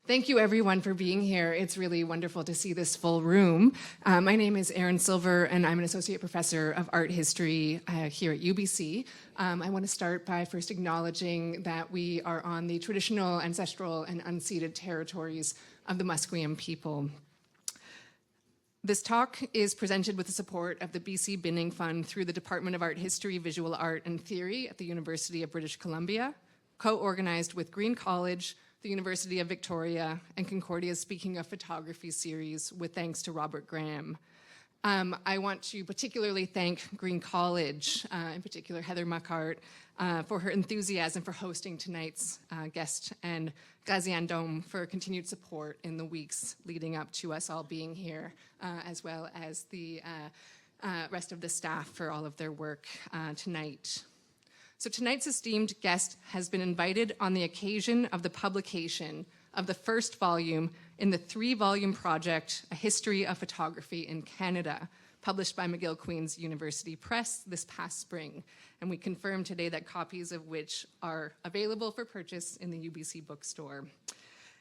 Thank you, everyone, for being here. It's really wonderful to see this full room. My name is Erin Silver, and I'm an associate professor of art history here at UBC. I want to start by first acknowledging that we are on the traditional, ancestral, and unceded territories of the Musqueam people. This talk is presented with the support of the BC Binning Fund through the Department of Art History, Visual Art, and Theory at the University of British Columbia, co-organized with Green College, the University of Victoria, and Concordia's Speaking of Photography series, with thanks to Robert Graham. I want to particularly thank Green College, in particular Heather Muckart, for her enthusiasm for hosting tonight's guest, and Gazian Dome for continued support in the weeks leading up to us all being here, as well as the rest of the staff for all of their work tonight. So tonight's esteemed guest has been invited on the occasion of the publication of the first volume in the 3-volume project, A History of Photography in Canada, published by McGill-Queen's University Press this past spring. And we confirm today that copies of which are available for purchase in the UBC bookstore.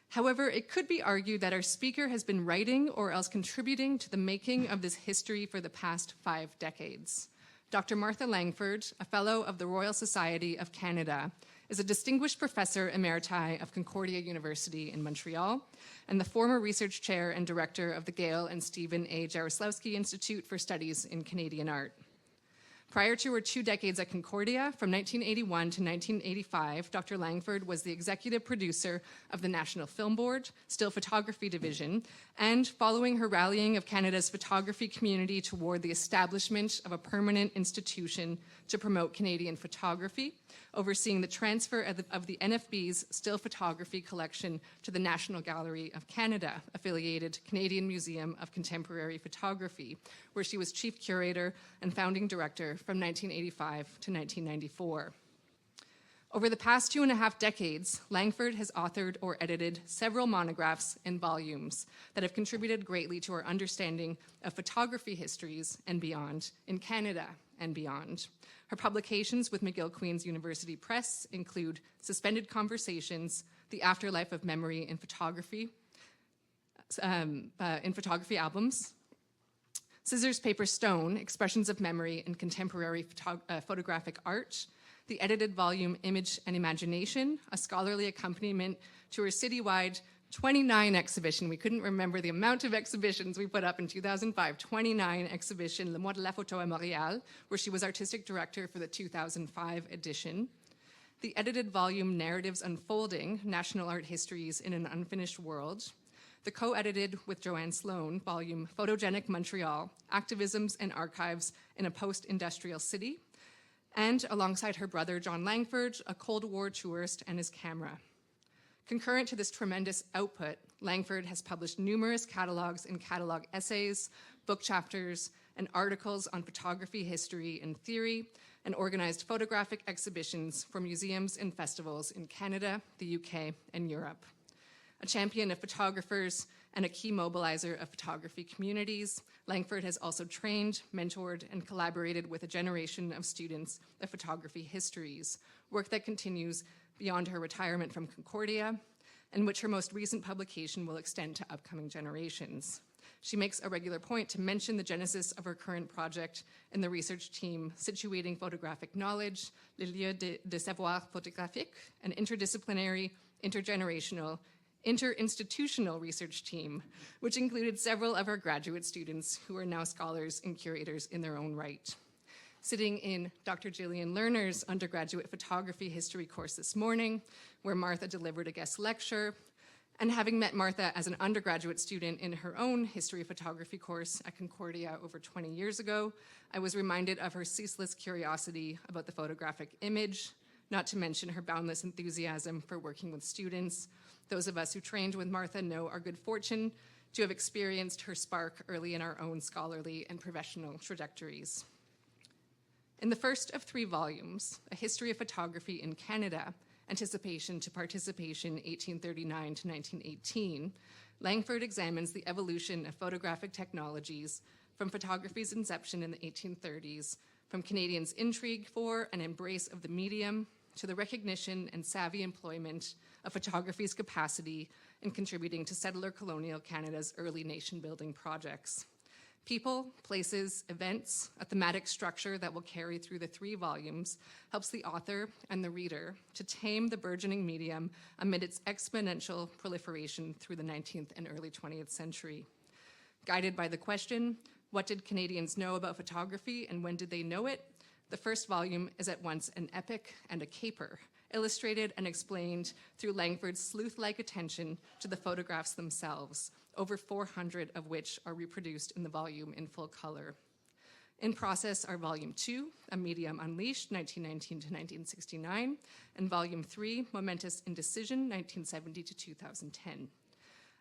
However, it could be argued that our speaker has been writing or else contributing to the making of this history for the past 5 decades. Dr. Martha Langford, a Fellow of the Royal Society of Canada, is a distinguished professor emerita of Concordia University in Montreal and the former research chair and director of the Gail and Stephen A. Jaroslawski Institute for Studies in Canadian Art. Prior to her 2 decades at Concordia, from 1981 to 1985, Dr. Langford was the executive producer of the National Film Board, Still Photography Division, and following her rallying of Canada's photography community toward the establishment of a permanent institution to promote Canadian photography, overseeing the transfer of the NFB's still photography collection to the National Gallery of Canada, affiliated Canadian Museum of Contemporary Photography, where she was chief curator and founding director from 1985 to 1994. Over the past 2.5 decades, Langford has authored or edited several monographs and volumes that have contributed greatly to our understanding of photography histories and beyond in Canada and beyond. Her publications with McGill-Queen's University Press include Suspended Conversations, The Afterlife of Memory in Photography Albums, Scissors, Paper, Stone, Expressions of Memory in Contemporary Photographic Art, the edited volume Image and Imagination, a scholarly accompaniment to her citywide 29 exhibition. We couldn't remember the amount of exhibitions we put up in 2005. 29 exhibition, Le Mois de la Photo à Montréal, where she was artistic director for the 2005 edition. The edited volume Narratives Unfolding, National Art Histories in an Unfinished World. The co-edited with Joanne Sloan volume Photogenic Montreal, Activisms and Archives in a Post-Industrial City. And alongside her brother, John Langford, a Cold War tourist and his camera. Concurrent to this tremendous output, Langford has published numerous catalogs and catalog essays, book chapters, and articles on photography, history, and theory, and organized photographic exhibitions for museums and festivals in Canada, the UK, and Europe. A champion of photographers and a key mobilizer of photography communities, Langford has also trained, mentored, and collaborated with a generation of students of photography histories, work that continues beyond her retirement from Concordia, and which her most recent publication will extend to upcoming generations. She makes a regular point to mention the genesis of her current project in the research team situating photographic knowledge, Le Lieu de Savoir Photographique, an interdisciplinary, intergenerational, interinstitutional research team, which included several of our graduate students who are now scholars and curators in their own right. Sitting in Dr. Gillian Lerner's undergraduate photography history course this morning, where Martha delivered a guest lecture, and having met Martha as an undergraduate student in her own history of photography course at Concordia over 20 years ago, I was reminded of her ceaseless curiosity about the photographic image, not to mention her boundless enthusiasm for working with students. Those of us who trained with Martha know our good fortune to have experienced her spark early in our own scholarly and professional trajectories. In the first of 3 volumes, A History of Photography in Canada, Anticipation to Participation 1839 to 1918, Langford examines the evolution of photographic technologies from photography's inception in the 1830s, from Canadians' intrigue for and embrace of the medium to the recognition and savvy employment of photography's capacity in contributing to settler colonial Canada's early nation-building projects. People, places, events, a thematic structure that will carry through the 3 volumes helps the author and the reader to tame the burgeoning medium amid its exponential proliferation through the 19th and early 20th century. Guided by the question, what did Canadians know about photography and when did they know it? The first volume is at once an epic and a caper, illustrated and explained through Langford's sleuth-like attention to the photographs themselves, over 400 of which are reproduced in the volume in full color. In process are Volume 2, A Medium Unleashed, 1919 to 1969, and Volume 3, Momentous Indecision, 1970 to 2010.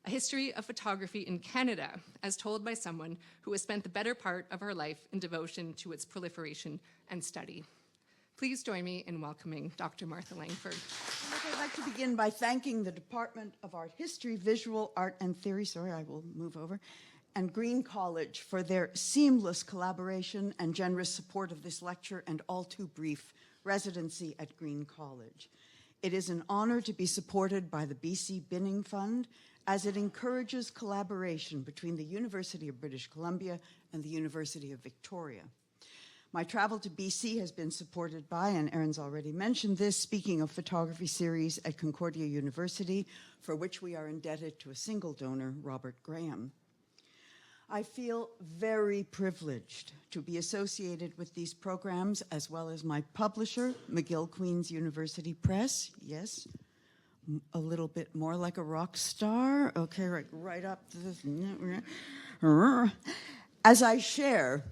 A history of photography in Canada, as told by someone who has spent the better part of her life in devotion to its proliferation and study. Please join me in welcoming Dr. Martha Langford. I'd like to begin by thanking the Department of Art History, Visual Art and Theory, and Green College for their seamless collaboration and generous support of this lecture and all too brief residency at Green College. It is an honor to be supported by the BC Binning Fund as it encourages collaboration between the University of British Columbia and the University of Victoria. My travel to BC has been supported by, and Erin's already mentioned this, Speaking of Photography series at Concordia University, for which we are indebted to a single donor, Robert Graham. I feel very privileged to be associated with these programs, as well as my publisher, McGill Queen's University Press. Yes, a little bit more like a rock star. Okay, right up to this. As I share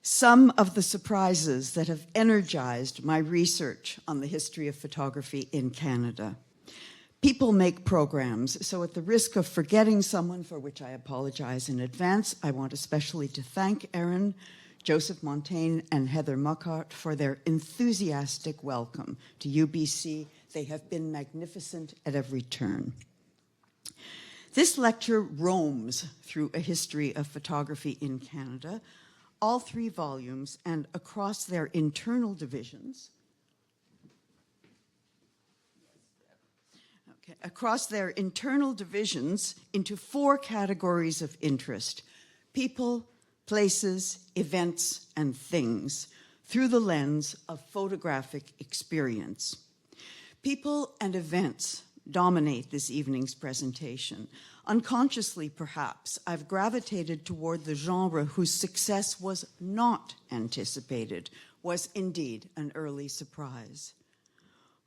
some of the surprises that have energized my research on the history of photography in Canada. People make programs, so at the risk of forgetting someone, for which I apologize in advance, I want especially to thank Erin, Joseph Montaigne, and Heather Muckart for their enthusiastic welcome to UBC. They have been magnificent at every turn. This lecture roams through a history of photography in Canada, all 3 volumes, and across their internal divisions. Across their internal divisions into 4 categories of interest: people, places, events, and things, through the lens of photographic experience. People and events dominate this evening's presentation. Unconsciously, perhaps, I've gravitated toward the genre whose success was not anticipated, was indeed an early surprise.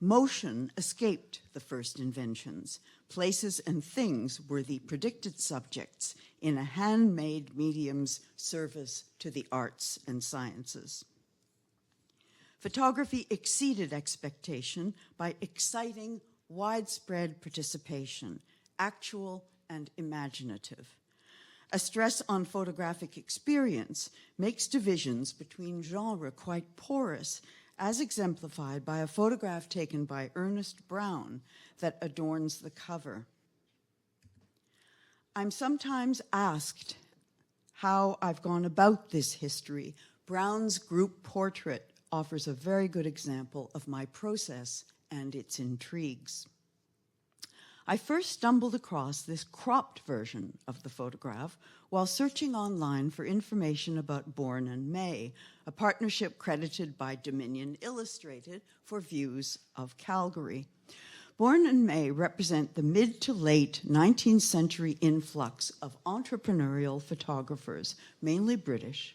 Motion escaped the first inventions. Places and things were the predicted subjects in a handmade medium's service to the arts and sciences. Photography exceeded expectation by exciting widespread participation, actual and imaginative. A stress on photographic experience makes divisions between genre quite porous, as exemplified by a photograph taken by Ernest Brown that adorns the cover. I'm sometimes asked how I've gone about this history. Brown's group portrait offers a very good example of my process and its intrigues. I first stumbled across this cropped version of the photograph while searching online for information about Bourne and May, a partnership credited by Dominion Illustrated for views of Calgary. Bourne and May represent the mid to late 19th century influx of entrepreneurial photographers, mainly British,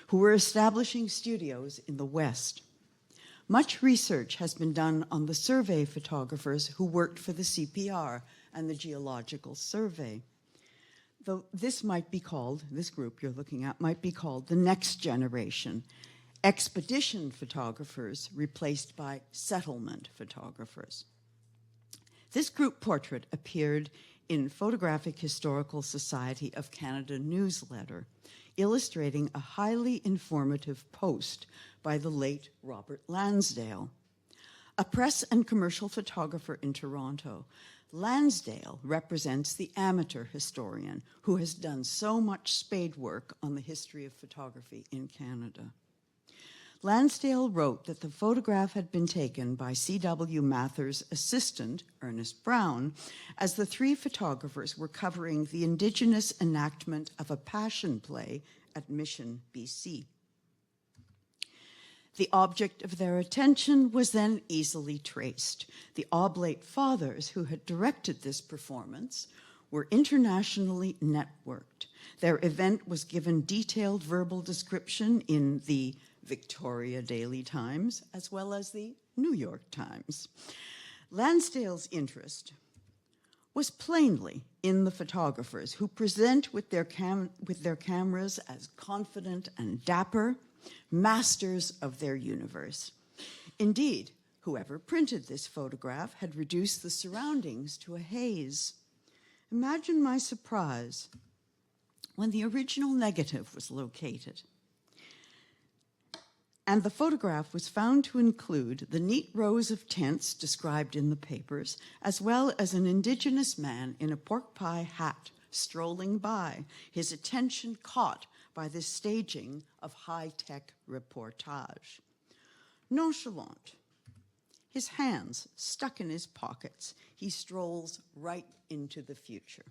who were establishing studios in the West. Much research has been done on the survey photographers who worked for the CPR and the Geological Survey. Though this group you're looking at might be called the next generation. Expedition photographers replaced by settlement photographers. This group portrait appeared in Photographic Historical Society of Canada newsletter, illustrating a highly informative post by the late Robert Lansdale. A press and commercial photographer in Toronto, Lansdale represents the amateur historian who has done so much spade work on the history of photography in Canada. Lansdale wrote that the photograph had been taken by C.W. Mather's assistant, Ernest Brown, as the three photographers were covering the Indigenous enactment of a passion play at Mission, BC. The object of their attention was then easily traced. The Oblate Fathers, who had directed this performance, were internationally networked. Their event was given detailed verbal description in the Victoria Daily Times, as well as the New York Times. Lansdale's interest was plainly in the photographers who present with their cameras as confident and dapper, masters of their universe. Indeed, whoever printed this photograph had reduced the surroundings to a haze. Imagine my surprise when the original negative was located, and the photograph was found to include the neat rows of tents described in the papers, as well as an Indigenous man in a pork pie hat strolling by, his attention caught by this staging of high-tech reportage. Nonchalant, his hands stuck in his pockets, he strolls right into the future.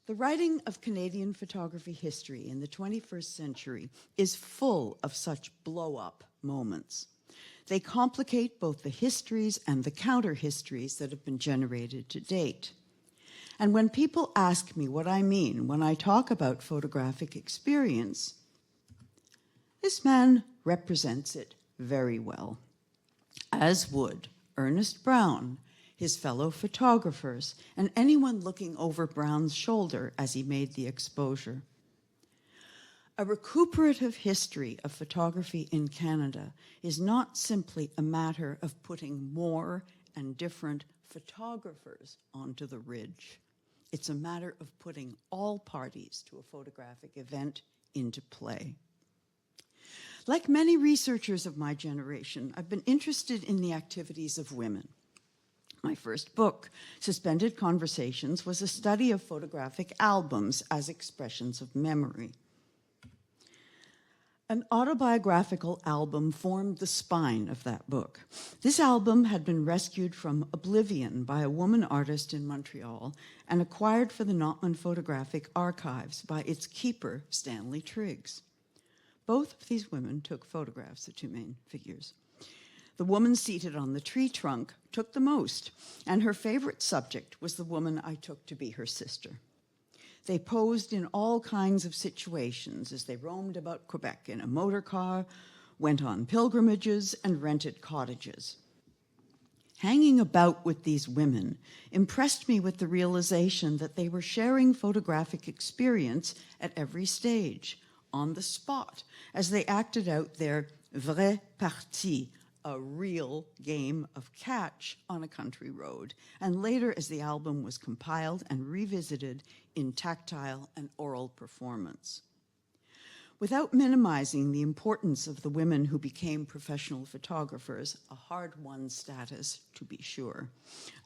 The writing of Canadian photography history in the 21st century is full of such blow-up moments. They complicate both the histories and the counter-histories that have been generated to date. And when people ask me what I mean when I talk about photographic experience, this man represents it very well, as would Ernest Brown, his fellow photographers, and anyone looking over Brown's shoulder as he made the exposure. A recuperative history of photography in Canada is not simply a matter of putting more and different photographers onto the ridge. It's a matter of putting all parties to a photographic event into play. Like many researchers of my generation, I've been interested in the activities of women. My first book, Suspended Conversations, was a study of photographic albums as expressions of memory. An autobiographical album formed the spine of that book. This album had been rescued from oblivion by a woman artist in Montreal and acquired for the Notman Photographic Archives by its keeper, Stanley Triggs. Both of these women took photographs, the two main figures. The woman seated on the tree trunk took the most, and her favorite subject was the woman I took to be her sister. They posed in all kinds of situations as they roamed about Quebec in a motor car, went on pilgrimages, and rented cottages. Hanging about with these women impressed me with the realization that they were sharing photographic experience at every stage, on the spot, as they acted out their vraie partie, a real game of catch on a country road, and later as the album was compiled and revisited in tactile and oral performance. Without minimizing the importance of the women who became professional photographers, a hard-won status to be sure,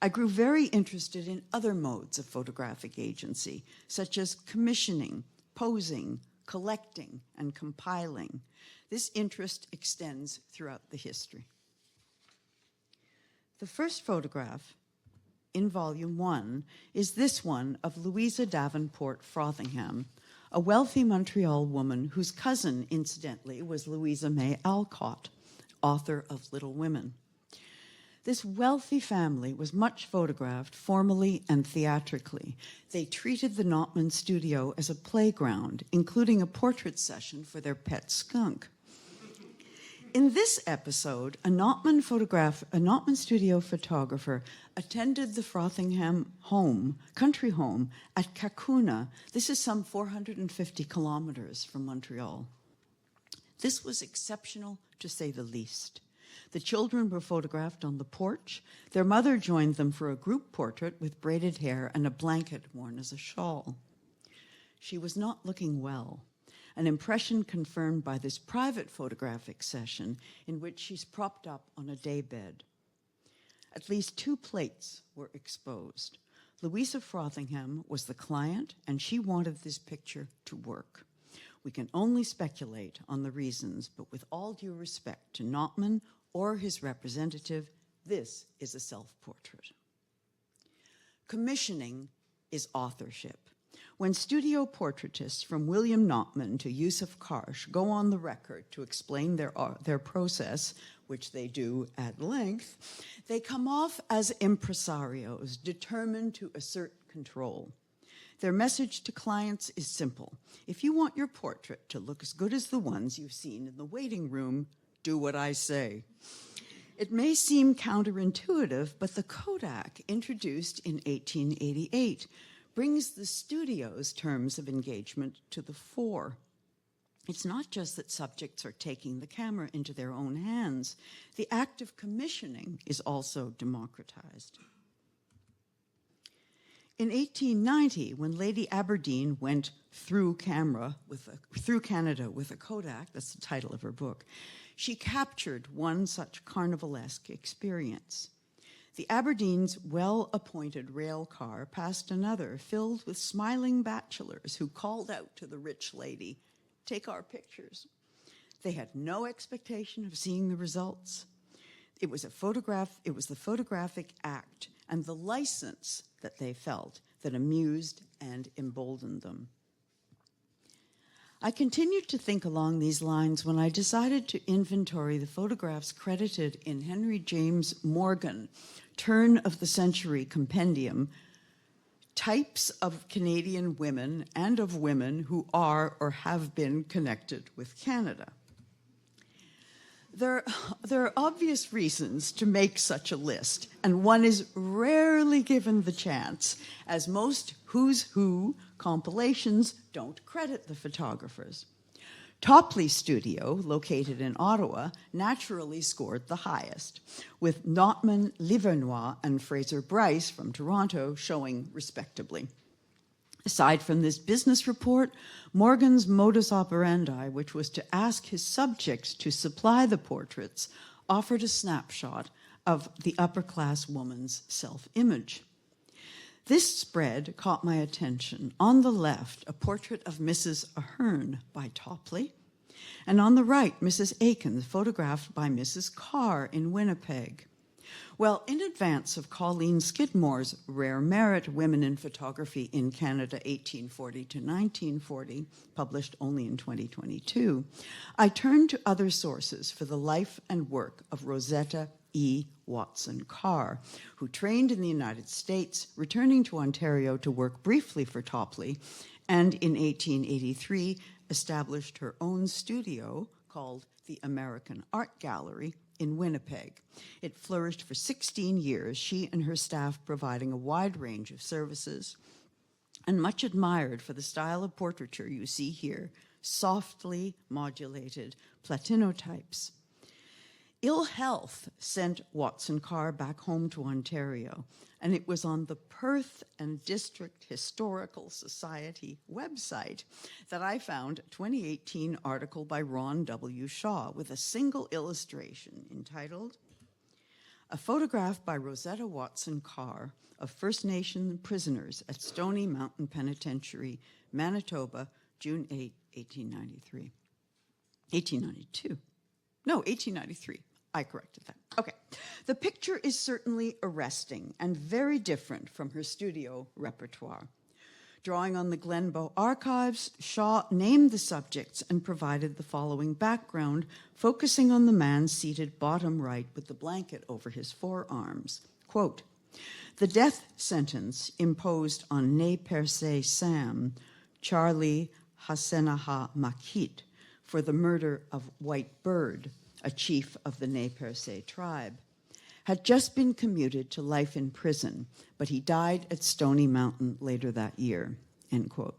I grew very interested in other modes of photographic agency, such as commissioning, posing, collecting, and compiling. This interest extends throughout the history. The first photograph in Volume 1 is this one of Louisa Davenport Frothingham, a wealthy Montreal woman whose cousin, incidentally, was Louisa May Alcott, author of Little Women. This wealthy family was much photographed formally and theatrically. They treated the Notman studio as a playground, including a portrait session for their pet skunk. In this episode, a Notman studio photographer attended the Frothingham country home at Kakuna. This is some 450 kilometers from Montreal. This was exceptional, to say the least. The children were photographed on the porch. Their mother joined them for a group portrait with braided hair and a blanket worn as a shawl. She was not looking well, an impression confirmed by this private photographic session in which she's propped up on a daybed. At least 2 plates were exposed. Louisa Frothingham was the client, and she wanted this picture to work. We can only speculate on the reasons, but with all due respect to Notman or his representative, this is a self-portrait. Commissioning is authorship. When studio portraitists from William Notman to Yusuf Karsh go on the record to explain their process, which they do at length, they come off as impresarios determined to assert control. Their message to clients is simple. If you want your portrait to look as good as the ones you've seen in the waiting room, do what I say. It may seem counterintuitive, but the Kodak, introduced in 1888, brings the studio's terms of engagement to the fore. It's not just that subjects are taking the camera into their own hands. The act of commissioning is also democratized. In 1890, when Lady Aberdeen went through Canada with a Kodak, that's the title of her book, she captured one such carnivalesque experience. The Aberdeen's well-appointed rail car passed another filled with smiling bachelors who called out to the rich lady, "Take our pictures." They had no expectation of seeing the results. It was the photographic act and the license that they felt that amused and emboldened them. I continued to think along these lines when I decided to inventory the photographs credited in Henry James Morgan, turn-of-the-century compendium, Types of Canadian Women and of Women Who Are or Have Been Connected with Canada. There are obvious reasons to make such a list, and one is rarely given the chance, as most Who's Who compilations don't credit the photographers. Topley Studio, located in Ottawa, naturally scored the highest, with Notman, Livernois, and Fraser Bryce from Toronto showing respectably. Aside from this business report, Morgan's modus operandi, which was to ask his subjects to supply the portraits, offered a snapshot of the upper-class woman's self-image. This spread caught my attention. On the left, a portrait of Mrs. Ahern by Topley, and on the right, Mrs. Aikins, photographed by Mrs. Carr in Winnipeg. Well, in advance of Colleen Skidmore's Rare Merit, Women in Photography in Canada, 1840 to 1940, published only in 2022, I turned to other sources for the life and work of Rosetta E. Watson Carr, who trained in the United States, returning to Ontario to work briefly for Topley, and in 1883 established her own studio called the American Art Gallery in Winnipeg. It flourished for 16 years, she and her staff providing a wide range of services, and much admired for the style of portraiture you see here, softly modulated platinotypes. Ill health sent Watson Carr back home to Ontario, and it was on the Perth and District Historical Society website that I found a 2018 article by Ron W. Shaw with a single illustration entitled, "A Photograph by Rosetta Watson Carr of First Nation Prisoners at Stony Mountain Penitentiary, Manitoba, June 8, 1893. 1892. No, 1893. I corrected that. Okay. The picture is certainly arresting and very different from her studio repertoire. Drawing on the Glenbow archives, Shaw named the subjects and provided the following background, focusing on the man seated bottom right with the blanket over his forearms. Quote, "The death sentence imposed on Nez Percé Sam, Charlie Hassenaha Makit, for the murder of White Bird, a chief of the Nez Percé tribe, had just been commuted to life in prison, but he died at Stony Mountain later that year," end quote.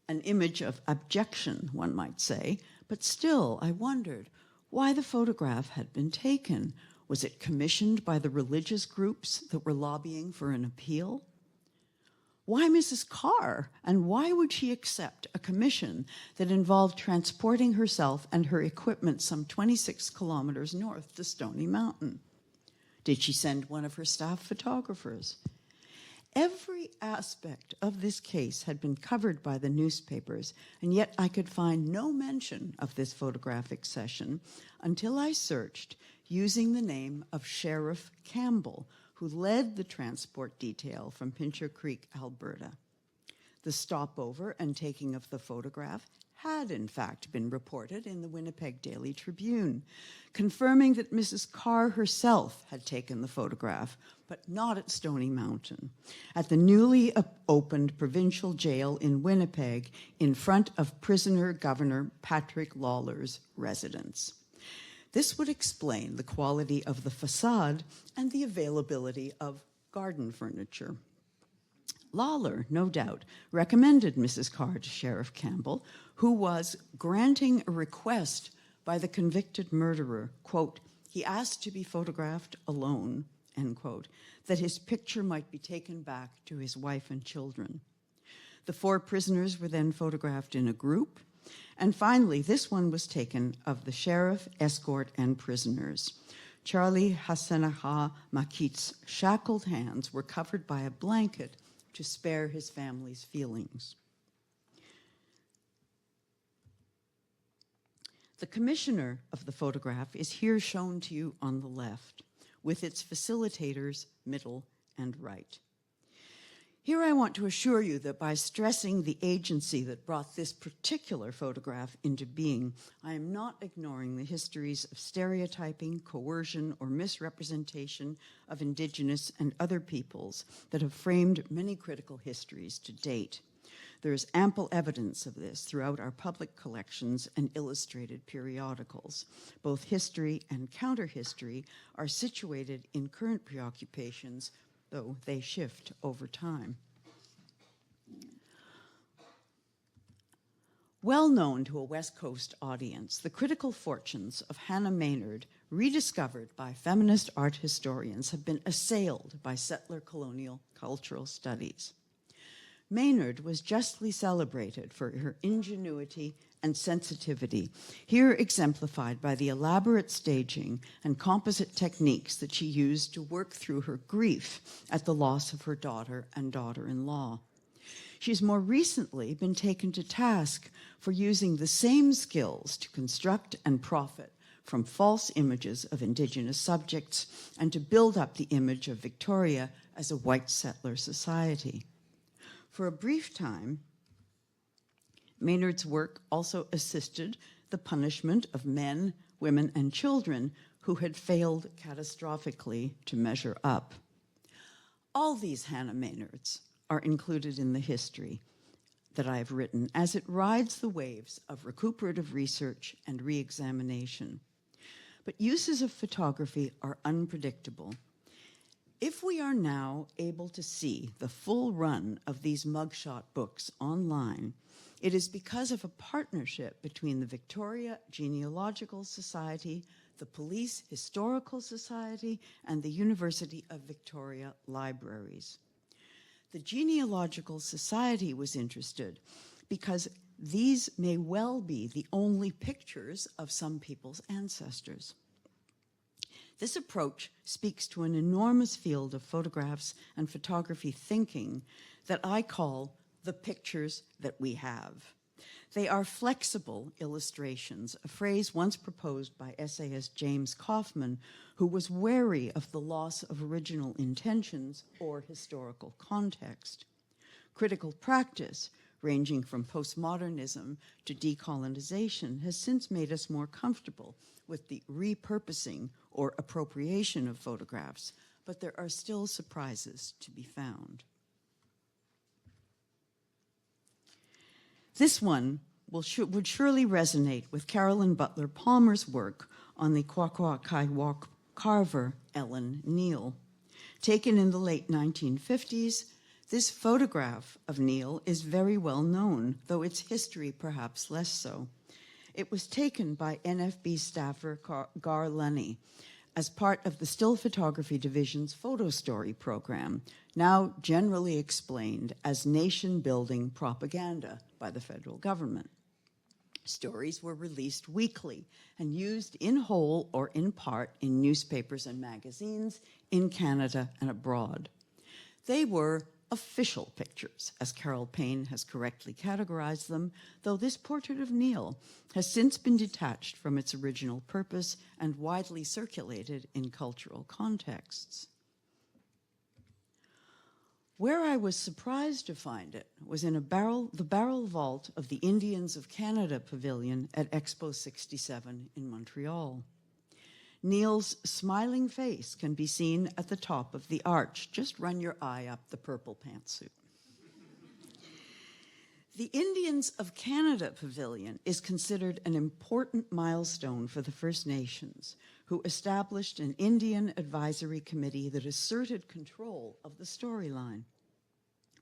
An image of abjection, one might say, but still I wondered why the photograph had been taken. Was it commissioned by the religious groups that were lobbying for an appeal? Why Mrs. Carr, and why would she accept a commission that involved transporting herself and her equipment some 26 kilometers north to Stony Mountain? Did she send one of her staff photographers? Every aspect of this case had been covered by the newspapers, and yet I could find no mention of this photographic session until I searched using the name of Sheriff Campbell, who led the transport detail from Pincher Creek, Alberta. The stopover and taking of the photograph had in fact been reported in the Winnipeg Daily Tribune, confirming that Mrs. Carr herself had taken the photograph, but not at Stony Mountain, at the newly opened provincial jail in Winnipeg in front of prisoner Governor Patrick Lawler's residence. This would explain the quality of the facade and the availability of garden furniture. Lawler, no doubt, recommended Mrs. Carr to Sheriff Campbell, who was granting a request by the convicted murderer, quote, he asked to be photographed alone, end quote, that his picture might be taken back to his wife and children. The 4 prisoners were then photographed in a group, and finally, this one was taken of the sheriff, escort, and prisoners. Charlie Hasanaha Makit's shackled hands were covered by a blanket to spare his family's feelings. The commissioner of the photograph is here shown to you on the left, with its facilitators middle and right. Here I want to assure you that by stressing the agency that brought this particular photograph into being, I am not ignoring the histories of stereotyping, coercion, or misrepresentation of Indigenous and other peoples that have framed many critical histories to date. There is ample evidence of this throughout our public collections and illustrated periodicals. Both history and counter-history are situated in current preoccupations, though they shift over time. Well known to a West Coast audience, the critical fortunes of Hannah Maynard, rediscovered by feminist art historians, have been assailed by settler colonial cultural studies. Maynard was justly celebrated for her ingenuity and sensitivity, here exemplified by the elaborate staging and composite techniques that she used to work through her grief at the loss of her daughter and daughter-in-law. She's more recently been taken to task for using the same skills to construct and profit from false images of Indigenous subjects and to build up the image of Victoria as a white settler society. For a brief time, Maynard's work also assisted the punishment of men, women, and children who had failed catastrophically to measure up. All these Hannah Maynards are included in the history that I have written as it rides the waves of recuperative research and re-examination. But uses of photography are unpredictable. If we are now able to see the full run of these mugshot books online, it is because of a partnership between the Victoria Genealogical Society, the Police Historical Society, and the University of Victoria Libraries. The Genealogical Society was interested because these may well be the only pictures of some people's ancestors. This approach speaks to an enormous field of photographs and photography thinking that I call the pictures that we have. They are flexible illustrations, a phrase once proposed by essayist James Kaufman, who was wary of the loss of original intentions or historical context. Critical practice, ranging from postmodernism to decolonization, has since made us more comfortable with the repurposing or appropriation of photographs, but there are still surprises to be found. This one would surely resonate with Carolyn Butler Palmer's work on the Kwakwakaiwak carver Ellen Neal. Taken in the late 1950s, this photograph of Neal is very well known, though its history perhaps less so. It was taken by NFB staffer Gar Lunny as part of the Still Photography Division's Photo Story program, now generally explained as nation-building propaganda by the federal government. Stories were released weekly and used in whole or in part in newspapers and magazines in Canada and abroad. They were official pictures, as Carol Payne has correctly categorized them, though this portrait of Neil has since been detached from its original purpose and widely circulated in cultural contexts. Where I was surprised to find it was in the barrel vault of the Indians of Canada Pavilion at Expo 67 in Montreal. Neil's smiling face can be seen at the top of the arch. Just run your eye up the purple pantsuit. The Indians of Canada Pavilion is considered an important milestone for the First Nations, who established an Indian advisory committee that asserted control of the storyline.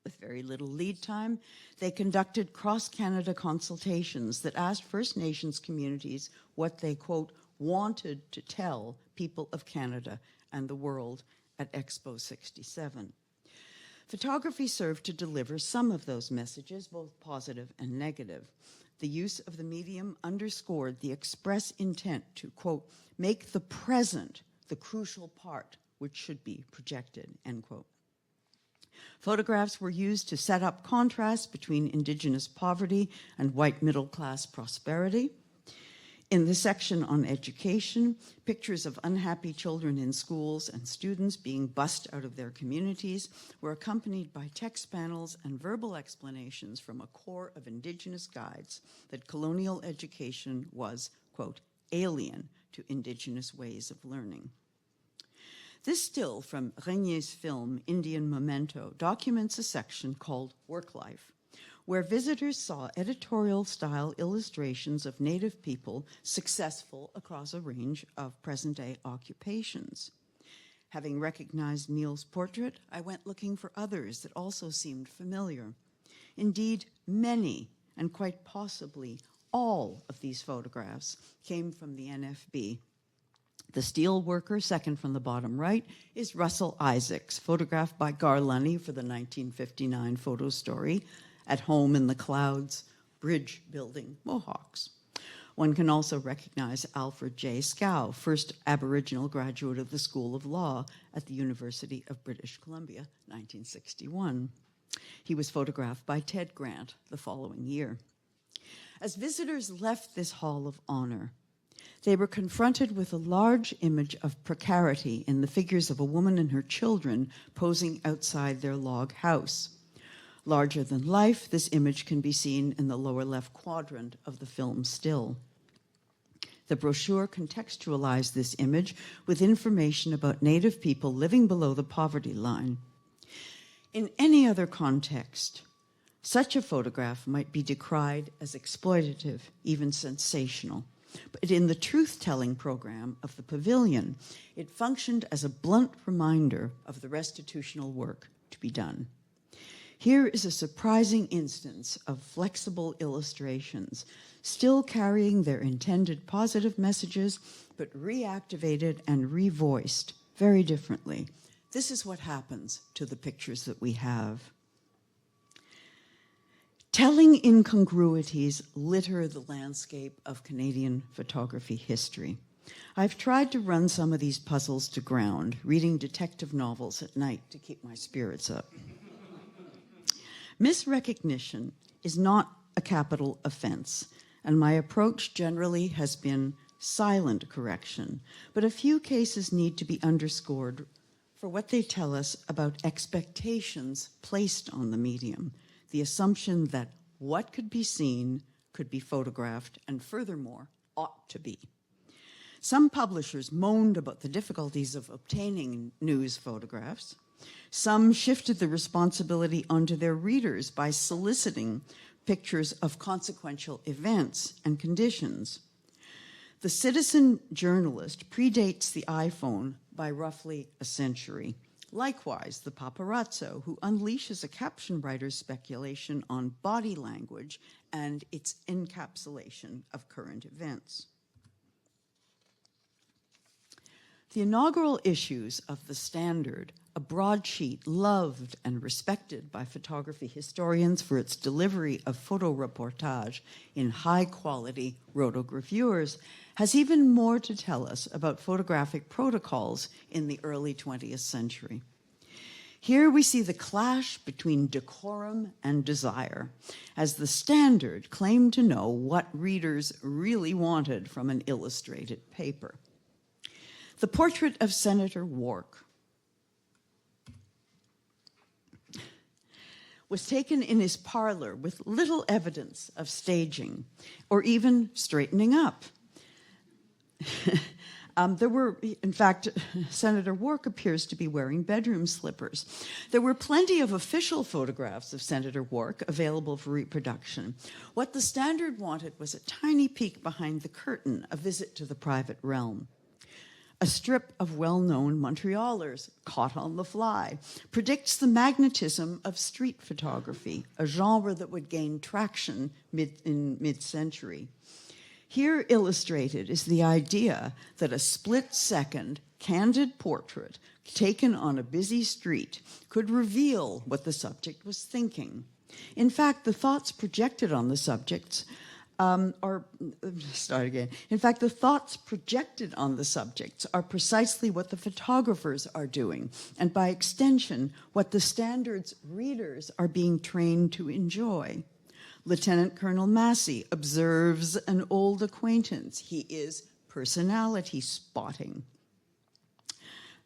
With very little lead time, they conducted cross-Canada consultations that asked First Nations communities what they, quote, wanted to tell people of Canada and the world at Expo 67. Photography served to deliver some of those messages, both positive and negative. The use of the medium underscored the express intent to, quote, make the present the crucial part which should be projected, end quote. Photographs were used to set up contrast between Indigenous poverty and white middle-class prosperity. In the section on education, pictures of unhappy children in schools and students being bussed out of their communities were accompanied by text panels and verbal explanations from a corps of Indigenous guides that colonial education was, quote, alien to Indigenous ways of learning. This still from Regnier's film, Indian Memento, documents a section called Work Life, where visitors saw editorial-style illustrations of Native people successful across a range of present-day occupations. Having recognized Neil's portrait, I went looking for others that also seemed familiar. Indeed, many, and quite possibly all of these photographs came from the NFB. The steel worker, second from the bottom right, is Russell Isaacs, photographed by Gar Lunny for the 1959 photo story, At Home in the Clouds, Bridge Building Mohawks. One can also recognize Alfred J. Scow, first Aboriginal graduate of the School of Law at the University of British Columbia, 1961. He was photographed by Ted Grant the following year. As visitors left this hall of honor, they were confronted with a large image of precarity in the figures of a woman and her children posing outside their log house. Larger than life, this image can be seen in the lower left quadrant of the film still. The brochure contextualized this image with information about Native people living below the poverty line. In any other context, such a photograph might be decried as exploitative, even sensational. But in the truth-telling program of the pavilion, it functioned as a blunt reminder of the restitutional work to be done. Here is a surprising instance of flexible illustrations, still carrying their intended positive messages, but reactivated and revoiced very differently. This is what happens to the pictures that we have. Telling incongruities litter the landscape of Canadian photography history. I've tried to run some of these puzzles to ground, reading detective novels at night to keep my spirits up. Misrecognition is not a capital offense, and my approach generally has been silent correction, but a few cases need to be underscored for what they tell us about expectations placed on the medium, the assumption that what could be seen could be photographed and furthermore ought to be. Some publishers moaned about the difficulties of obtaining news photographs. Some shifted the responsibility onto their readers by soliciting pictures of consequential events and conditions. The citizen journalist predates the iPhone by roughly a century. Likewise, the paparazzo, who unleashes a caption writer's speculation on body language and its encapsulation of current events. The inaugural issues of The Standard, a broadsheet loved and respected by photography historians for its delivery of photo reportage in high-quality rotogravures, has even more to tell us about photographic protocols in the early 20th century. Here we see the clash between decorum and desire, as the Standard claimed to know what readers really wanted from an illustrated paper. The portrait of Senator Wark was taken in his parlor with little evidence of staging or even straightening up. In fact, Senator Wark appears to be wearing bedroom slippers. There were plenty of official photographs of Senator Wark available for reproduction. What the Standard wanted was a tiny peek behind the curtain, a visit to the private realm. A strip of well-known Montrealers, caught on the fly, predicts the magnetism of street photography, a genre that would gain traction in mid-century. Here illustrated is the idea that a split-second, candid portrait taken on a busy street could reveal what the subject was thinking. In fact, the thoughts projected on the subjects are precisely what the photographers are doing, and by extension, what the Standard's readers are being trained to enjoy. Lieutenant Colonel Massey observes an old acquaintance. He is personality spotting.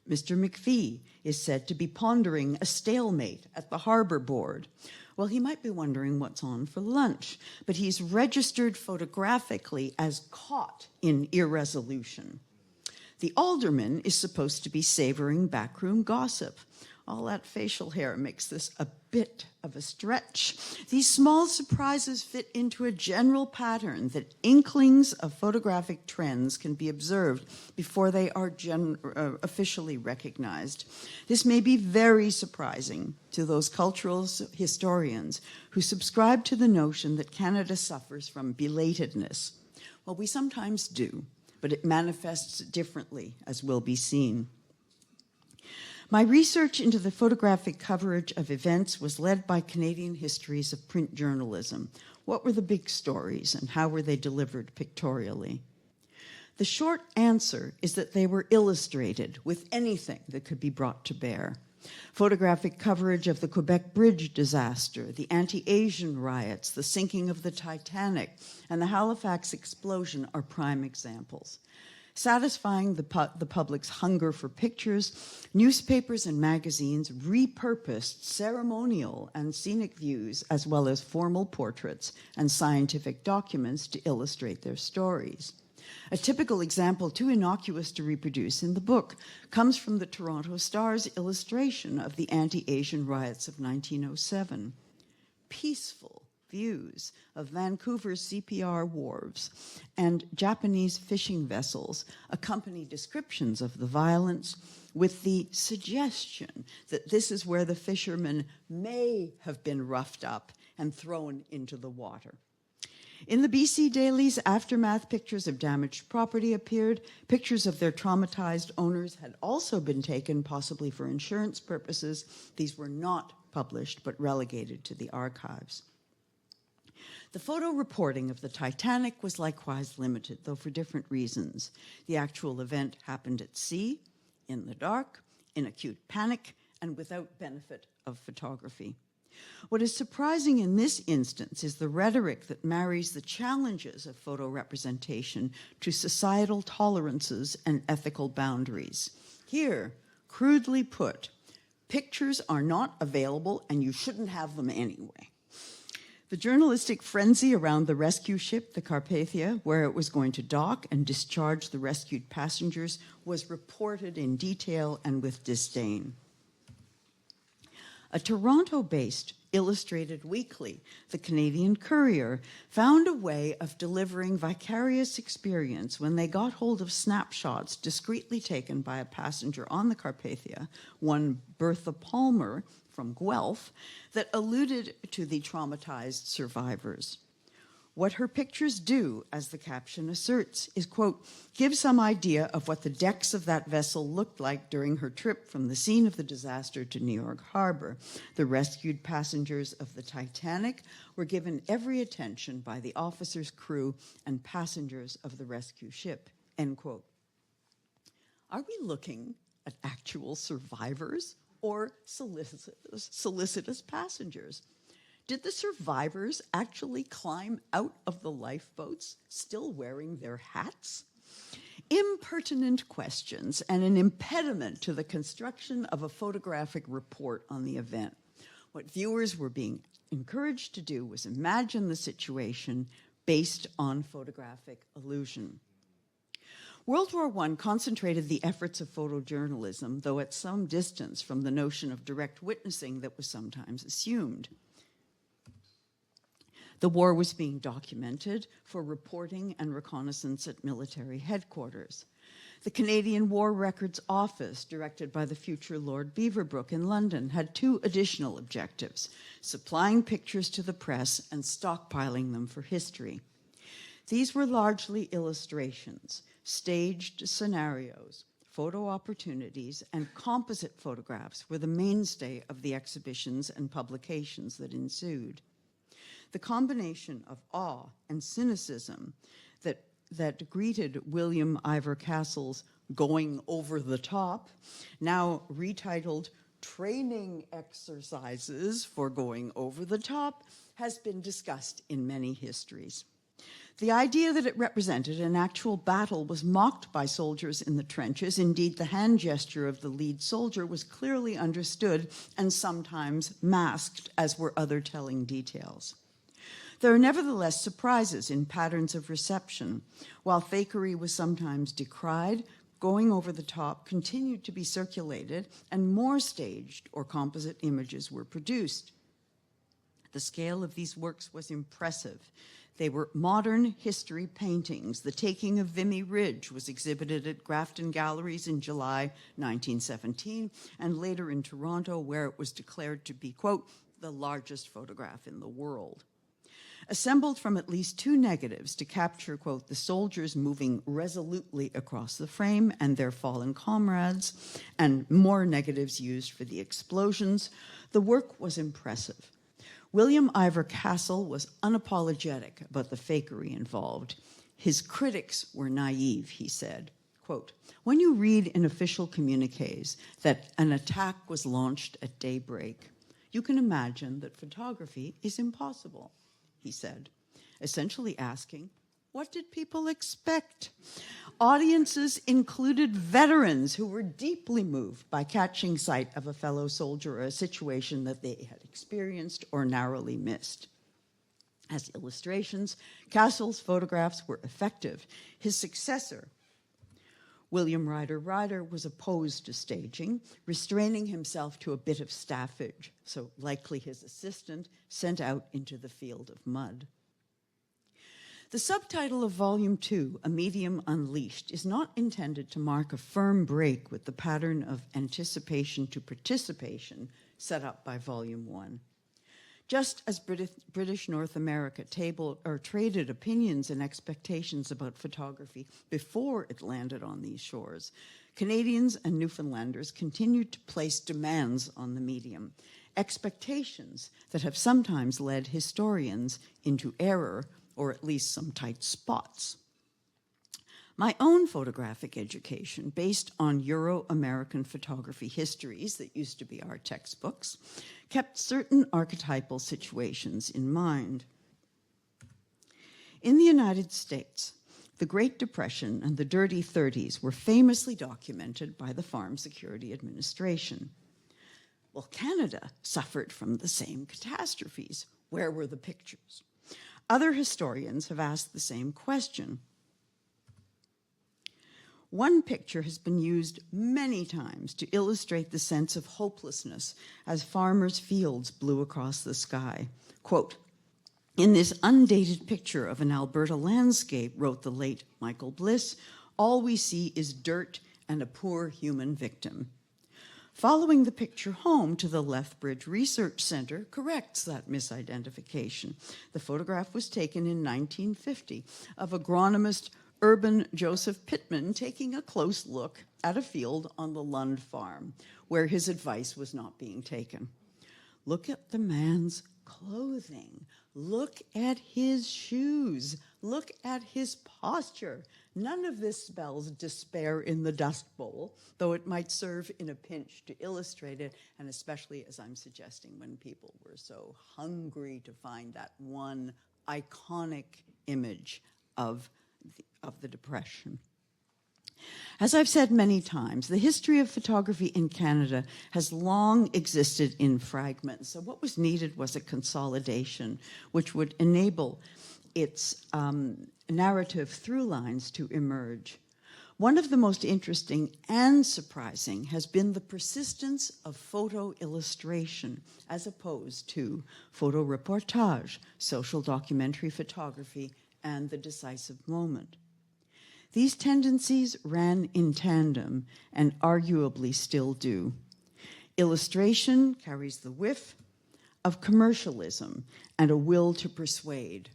Mr. McPhee is said to be pondering a stalemate at the harbor board. Well, he might be wondering what's on for lunch, but he's registered photographically as caught in irresolution. The alderman is supposed to be savoring backroom gossip. All that facial hair makes this a bit of a stretch. These small surprises fit into a general pattern that inklings of photographic trends can be observed before they are officially recognized. This may be very surprising to those cultural historians who subscribe to the notion that Canada suffers from belatedness. Well, we sometimes do, but it manifests differently, as will be seen. My research into the photographic coverage of events was led by Canadian histories of print journalism. What were the big stories and how were they delivered pictorially? The short answer is that they were illustrated with anything that could be brought to bear. Photographic coverage of the Quebec Bridge disaster, the anti-Asian riots, the sinking of the Titanic, and the Halifax explosion are prime examples. Satisfying the public's hunger for pictures, newspapers and magazines repurposed ceremonial and scenic views as well as formal portraits and scientific documents to illustrate their stories. A typical example, too innocuous to reproduce in the book, comes from the Toronto Star's illustration of the anti-Asian riots of 1907. Peaceful views of Vancouver's CPR wharves and Japanese fishing vessels accompany descriptions of the violence with the suggestion that this is where the fishermen may have been roughed up and thrown into the water. In the BC dailies, aftermath pictures of damaged property appeared. Pictures of their traumatized owners had also been taken, possibly for insurance purposes. These were not published, but relegated to the archives. The photo reporting of the Titanic was likewise limited, though for different reasons. The actual event happened at sea, in the dark, in acute panic, and without benefit of photography. What is surprising in this instance is the rhetoric that marries the challenges of photo representation to societal tolerances and ethical boundaries. Here, crudely put, pictures are not available and you shouldn't have them anyway. The journalistic frenzy around the rescue ship, the Carpathia, where it was going to dock and discharge the rescued passengers, was reported in detail and with disdain. A Toronto-based illustrated weekly, the Canadian Courier, found a way of delivering vicarious experience when they got hold of snapshots discreetly taken by a passenger on the Carpathia, one Bertha Palmer from Guelph, that alluded to the traumatized survivors. What her pictures do, as the caption asserts, is, quote, give some idea of what the decks of that vessel looked like during her trip from the scene of the disaster to New York Harbor. The rescued passengers of the Titanic were given every attention by the officers, crew, and passengers of the rescue ship, end quote. Are we looking at actual survivors or solicitous passengers? Did the survivors actually climb out of the lifeboats still wearing their hats? Impertinent questions and an impediment to the construction of a photographic report on the event. What viewers were being encouraged to do was imagine the situation based on photographic illusion. World War I concentrated the efforts of photojournalism, though at some distance from the notion of direct witnessing that was sometimes assumed. The war was being documented for reporting and reconnaissance at military headquarters. The Canadian War Records Office, directed by the future Lord Beaverbrook in London, had two additional objectives: supplying pictures to the press and stockpiling them for history. These were largely illustrations, staged scenarios, photo opportunities, and composite photographs were the mainstay of the exhibitions and publications that ensued. The combination of awe and cynicism that greeted William Ivor Castle's Going Over the Top, now retitled Training Exercises for Going Over the Top, has been discussed in many histories. The idea that it represented an actual battle was mocked by soldiers in the trenches. Indeed, the hand gesture of the lead soldier was clearly understood and sometimes masked, as were other telling details. There are nevertheless surprises in patterns of reception. While fakery was sometimes decried, Going Over the Top continued to be circulated, and more staged or composite images were produced. The scale of these works was impressive. They were modern history paintings. The Taking of Vimy Ridge was exhibited at Grafton Galleries in July 1917, and later in Toronto, where it was declared to be, quote, the largest photograph in the world. Assembled from at least two negatives to capture, quote, the soldiers moving resolutely across the frame and their fallen comrades, and more negatives used for the explosions, the work was impressive. William Ivor Castle was unapologetic about the fakery involved. His critics were naive, he said. Quote, when you read in official communiques that an attack was launched at daybreak, you can imagine that photography is impossible, he said, essentially asking, what did people expect? Audiences included veterans who were deeply moved by catching sight of a fellow soldier or a situation that they had experienced or narrowly missed. As illustrations, Castle's photographs were effective. His successor, William Ryder, was opposed to staging, restraining himself to a bit of staffage, so likely his assistant, sent out into the field of mud. The subtitle of Volume 2, A Medium Unleashed, is not intended to mark a firm break with the pattern of anticipation to participation set up by Volume 1. Just as British North America traded opinions and expectations about photography before it landed on these shores, Canadians and Newfoundlanders continued to place demands on the medium, expectations that have sometimes led historians into error or at least some tight spots. My own photographic education, based on Euro-American photography histories that used to be our textbooks, kept certain archetypal situations in mind. In the United States, the Great Depression and the Dirty 30s were famously documented by the Farm Security Administration. Well, Canada suffered from the same catastrophes. Where were the pictures? Other historians have asked the same question. One picture has been used many times to illustrate the sense of hopelessness as farmers' fields blew across the sky. Quote, in this undated picture of an Alberta landscape, wrote the late Michael Bliss, all we see is dirt and a poor human victim. Following the picture home to the Lethbridge Research Center corrects that misidentification. The photograph was taken in 1950 of agronomist Urban Joseph Pittman taking a close look at a field on the Lund farm where his advice was not being taken. Look at the man's clothing. Look at his shoes. Look at his posture. None of this spells despair in the Dust Bowl, though it might serve in a pinch to illustrate it, and especially, as I'm suggesting, when people were so hungry to find that one iconic image of the Depression. As I've said many times, the history of photography in Canada has long existed in fragments. So what was needed was a consolidation, which would enable its narrative through lines to emerge. One of the most interesting and surprising has been the persistence of photo illustration as opposed to photo reportage, social documentary photography, and the decisive moment. These tendencies ran in tandem and arguably still do. Illustration carries the whiff of commercialism and a will to persuade.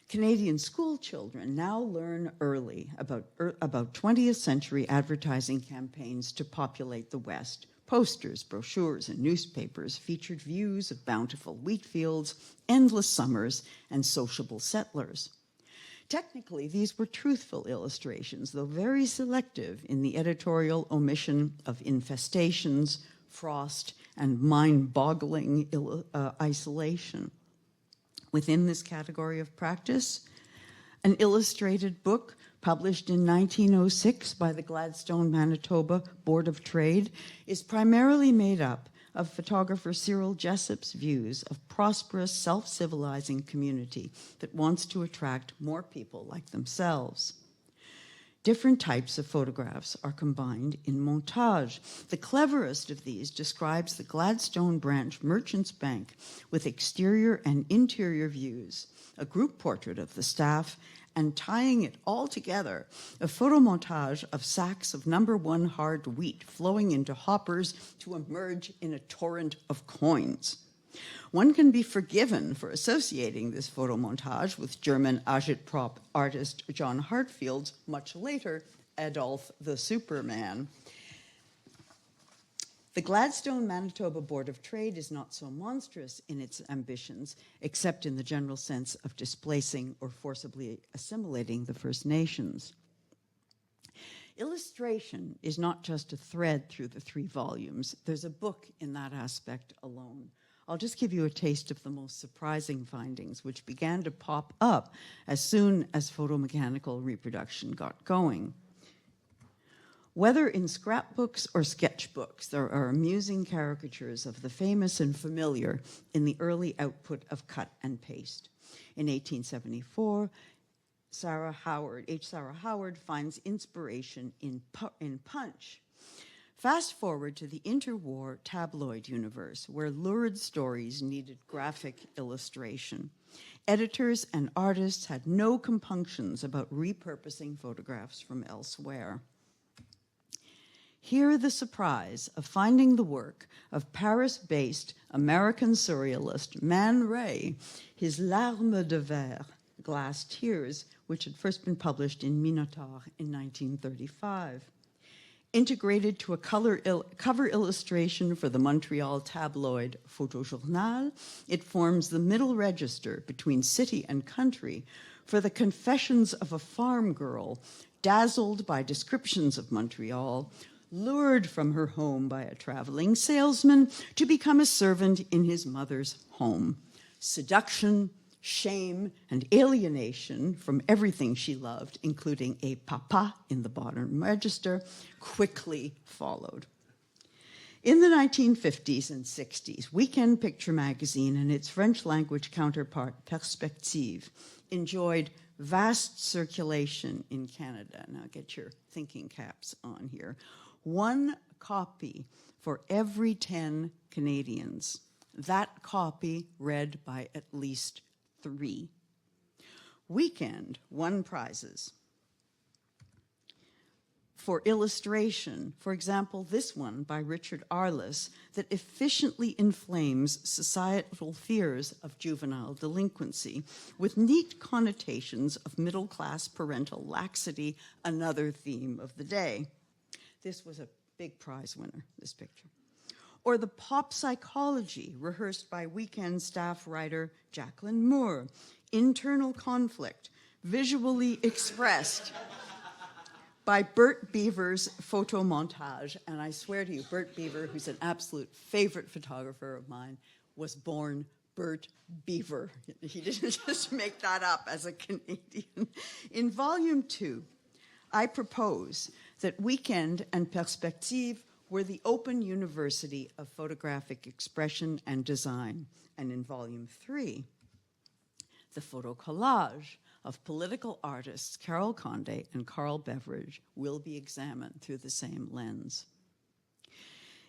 Canadian school children now learn early about 20th century advertising campaigns to populate the West. Posters, brochures, and newspapers featured views of bountiful wheat fields, endless summers, and sociable settlers. Technically, these were truthful illustrations, though very selective in the editorial omission of infestations, frost, and mind-boggling isolation. Within this category of practice, an illustrated book published in 1906 by the Gladstone, Manitoba Board of Trade is primarily made up of photographer Cyril Jessup's views of prosperous, self-civilizing community that wants to attract more people like themselves. Different types of photographs are combined in montage. The cleverest of these describes the Gladstone Branch Merchants Bank with exterior and interior views, a group portrait of the staff, and tying it all together, a photomontage of sacks of number 1 hard wheat flowing into hoppers to emerge in a torrent of coins. One can be forgiven for associating this photomontage with German agitprop artist John Hartfield's much later Adolf the Superman. The Gladstone Manitoba Board of Trade is not so monstrous in its ambitions, except in the general sense of displacing or forcibly assimilating the First Nations. Illustration is not just a thread through the 3 volumes. There's a book in that aspect alone. I'll just give you a taste of the most surprising findings, which began to pop up as soon as photomechanical reproduction got going. Whether in scrapbooks or sketchbooks, there are amusing caricatures of the famous and familiar in the early output of cut and paste. In 1874, Sarah Howard finds inspiration in Punch. Fast forward to the interwar tabloid universe, where lurid stories needed graphic illustration. Editors and artists had no compunctions about repurposing photographs from elsewhere. Hear the surprise of finding the work of Paris-based American surrealist Man Ray, his Larmes de Verre, Glass Tears, which had first been published in Minotaur in 1935. Integrated to a cover illustration for the Montreal tabloid Photojournal, it forms the middle register between city and country for the confessions of a farm girl dazzled by descriptions of Montreal, lured from her home by a traveling salesman to become a servant in his mother's home. Seduction, shame, and alienation from everything she loved, including a papa in the bottom register, quickly followed. In the 1950s and 60s, Weekend Picture magazine and its French-language counterpart, Perspective, enjoyed vast circulation in Canada. Now get your thinking caps on here. 1 copy for every 10 Canadians. That copy read by at least 3. Weekend won prizes for illustration, for example, this one by Richard Arliss, that efficiently inflames societal fears of juvenile delinquency with neat connotations of middle-class parental laxity, another theme of the day. This was a big prize winner, this picture. Or the pop psychology rehearsed by Weekend staff writer Jacqueline Moore, internal conflict visually expressed by Bert Beaver's photomontage. And I swear to you, Bert Beaver, who's an absolute favorite photographer of mine, was born Bert Beaver. He didn't just make that up as a Canadian. In volume 2, I propose that Weekend and Perspective were the Open University of Photographic Expression and Design. And in volume 3, the photo collage of political artists Carol Condé and Carl Beveridge will be examined through the same lens.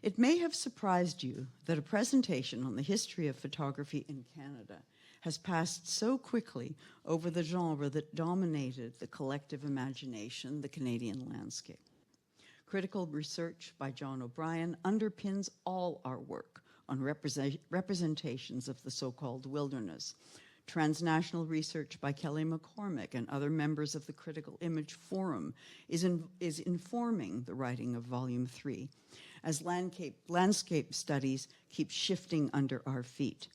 It may have surprised you that a presentation on the history of photography in Canada has passed so quickly over the genre that dominated the collective imagination, the Canadian landscape. Critical research by John O'Brien underpins all our work on representations of the so-called wilderness. Transnational research by Kelly McCormick and other members of the Critical Image Forum is informing the writing of Volume 3, as landscape studies keep shifting under our feet.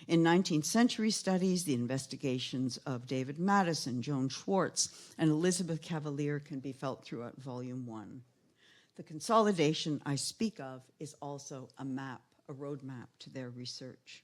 In 19th century studies, the investigations of David Madison, Joan Schwartz, and Elizabeth Cavalier can be felt throughout Volume 1. The consolidation I speak of is also a map, a roadmap to their research.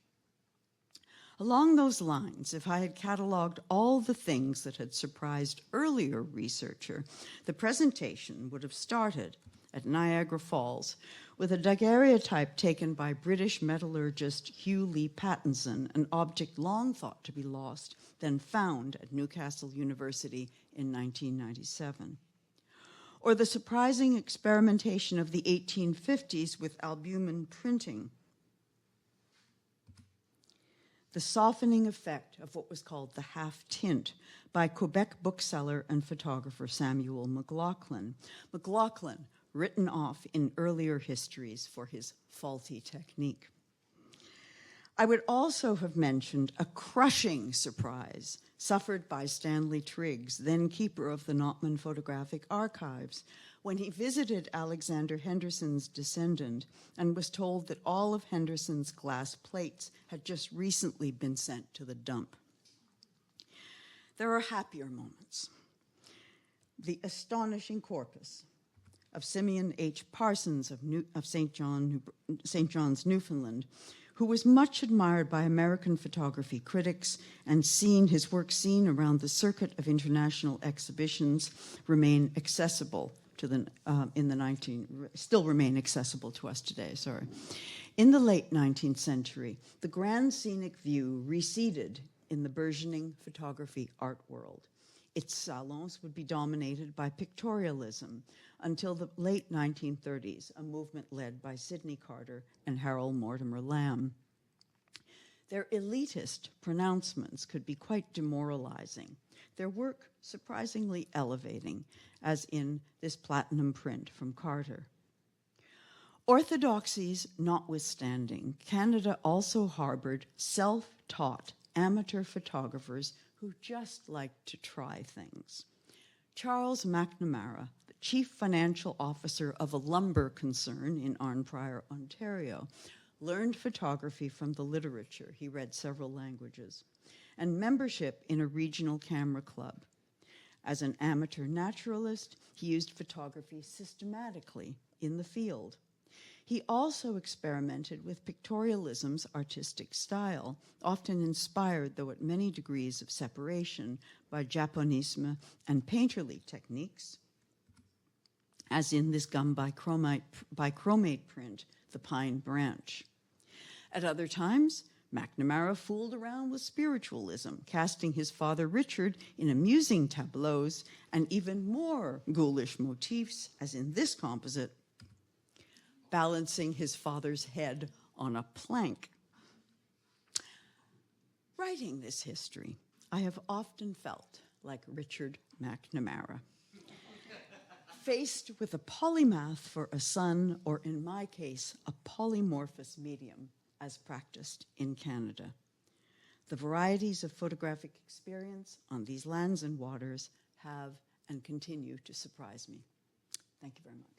Along those lines, if I had cataloged all the things that had surprised earlier researcher, the presentation would have started at Niagara Falls with a daguerreotype taken by British metallurgist Hugh Lee Pattinson, an object long thought to be lost, then found at Newcastle University in 1997. Or the surprising experimentation of the 1850s with albumin printing, the softening effect of what was called the half-tint by Quebec bookseller and photographer Samuel McLaughlin. McLaughlin, written off in earlier histories for his faulty technique. I would also have mentioned a crushing surprise suffered by Stanley Triggs, then keeper of the Notman Photographic Archives, when he visited Alexander Henderson's descendant and was told that all of Henderson's glass plates had just recently been sent to the dump. There are happier moments. The astonishing corpus of Simeon H. Parsons of St. John's, Newfoundland, who was much admired by American photography critics and his work seen around the circuit of international exhibitions, remain accessible still remain accessible to us today, sorry. In the late 19th century, the grand scenic view receded in the burgeoning photography art world. Its salons would be dominated by pictorialism until the late 1930s, a movement led by Sidney Carter and Harold Mortimer Lamb. Their elitist pronouncements could be quite demoralizing, their work surprisingly elevating, as in this platinum print from Carter. Orthodoxies notwithstanding, Canada also harbored self-taught amateur photographers who just liked to try things. Charles McNamara, the chief financial officer of a lumber concern in Arnprior, Ontario, learned photography from the literature. He read several languages, and membership in a regional camera club. As an amateur naturalist, he used photography systematically in the field. He also experimented with pictorialism's artistic style, often inspired, though at many degrees of separation, by Japonisme and painterly techniques, as in this gum bichromate print, The Pine Branch. At other times, McNamara fooled around with spiritualism, casting his father Richard in amusing tableaus and even more ghoulish motifs, as in this composite, balancing his father's head on a plank. Writing this history, I have often felt like Richard McNamara, faced with a polymath for a son, or in my case, a polymorphous medium, as practiced in Canada. The varieties of photographic experience on these lands and waters have and continue to surprise me. Thank you very much.